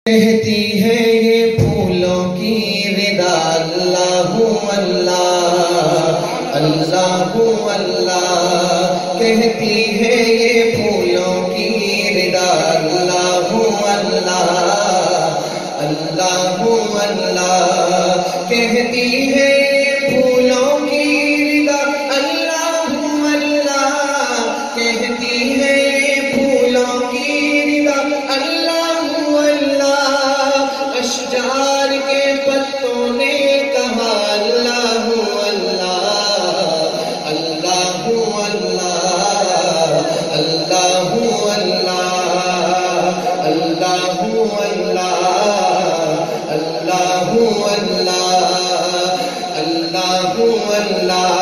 کہتی ہے یہ پھولوں کی ردا اللہ اللہ اللہ اللہ، کہتی ہے یہ پھولوں کی ردا اللہ اللہ اللہ اللہ، کہتی ہے یہ پھولوں کی ردا اللہ اللہ، کہتی ہے یہ پھولوں کی ردا اللہ، اشجار کے پتوں نے کہا اللہ اللہ اللہ اللہ اللہ اللہ اللہ اللہ اللہ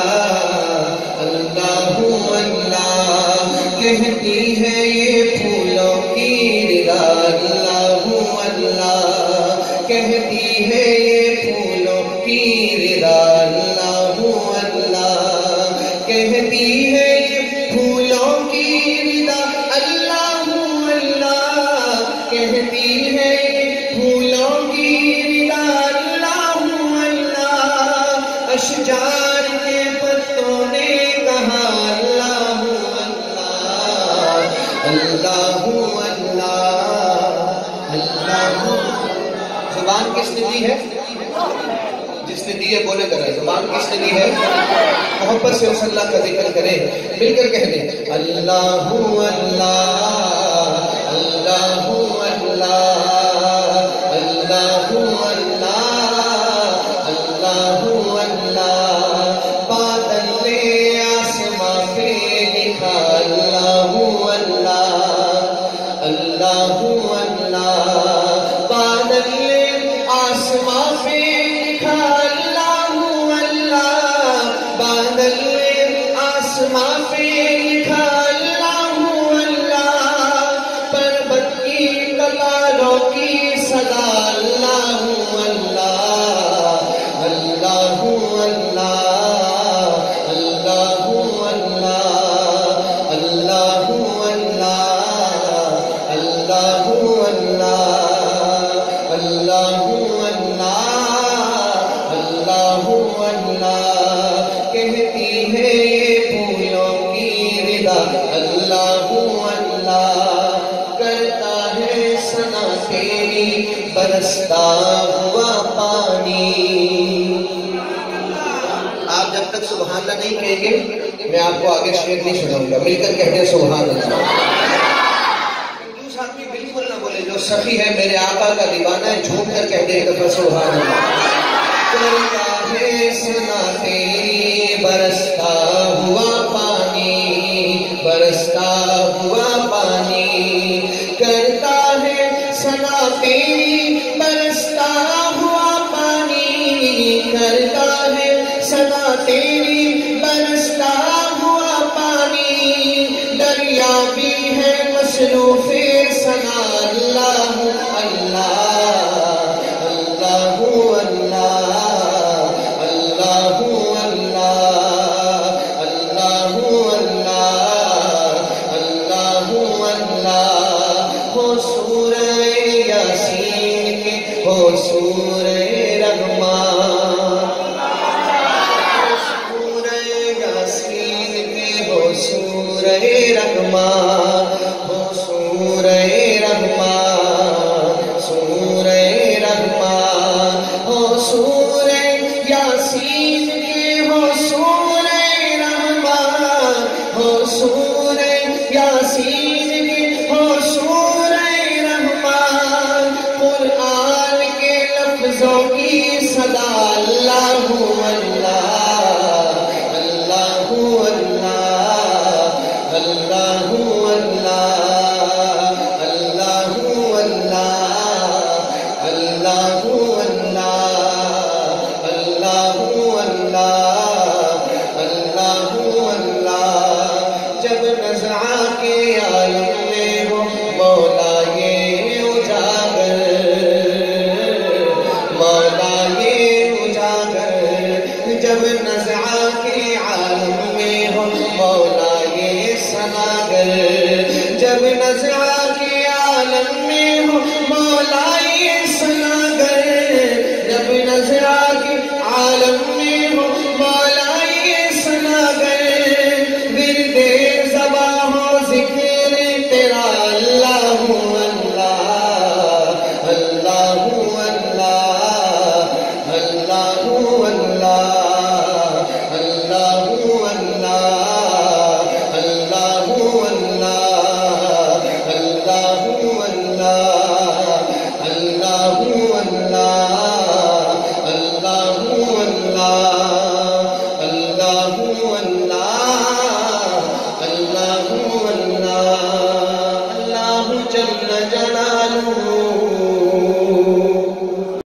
اللہ اللہ، کہتی ہے یہ پھولوں کی ردا اللہ اللہ، کہتی ہے یہ پھولوں کی ردا اللہ اللہ، کہتی ہے یہ پھولوں کی ردا اللہ اللہ، کہتی ہے یہ پھولوں کی ردا اللہ اللہ، اشجار کے پتوں نے کہا اللہ اللہ اللہ اللہ۔ زبان کس نے دی ہے؟ جس نے دی ہے بولے کرے، زبان کس نے دی ہے؟ محبت سے اس اللہ کا ذکر کریں، مل کر کہہ دیں اللہ اللہ اللہ اللہ اللہ اللہ اللہ، بادل نے آسمان پہ لکھا اللہ اللہ اللہ اللہ، بادل نے آسمان پہ لکھا اللہ اللہ، بادل نے آسمان پہ لکھا اللہ اللہ، پربت کی کتاروں کی صدا اللہ اللہ اللہ اللہ اللہ اللہ اللہ اللہ اللہ اللہ، کہتی ہے یہ پھولوں کی ردا اللہ اللہ، کرتا ہے ثنا تیری برستا ہوا پانی۔ آپ جب تک سبحان اللہ نہیں کہیں گے میں آپ کو آگے شعر نہیں سناؤں گا، مل کر کہتے ہیں سبحان اللہ۔ بالکل نہ بولے، جو سخی ہے میرے آقا کا دیوانہ ہے، جھوم کر کہتے ہیں کہ سبحان اللہ۔ کرتا ہے ثنا تیری برستا ہوا پانی، برستا ہوا پانی، کرتا ہے ثنا تیری برستا ہوا پانی، کرتا ہے ثنا تیری برستا ہوا پانی، دریا بھی ہے مصروف ثنا اللہ اللہ اللہ اللہ اللہ اللہ اللہ اللہ، ہو سورہ یاسین کے، ہو سورہ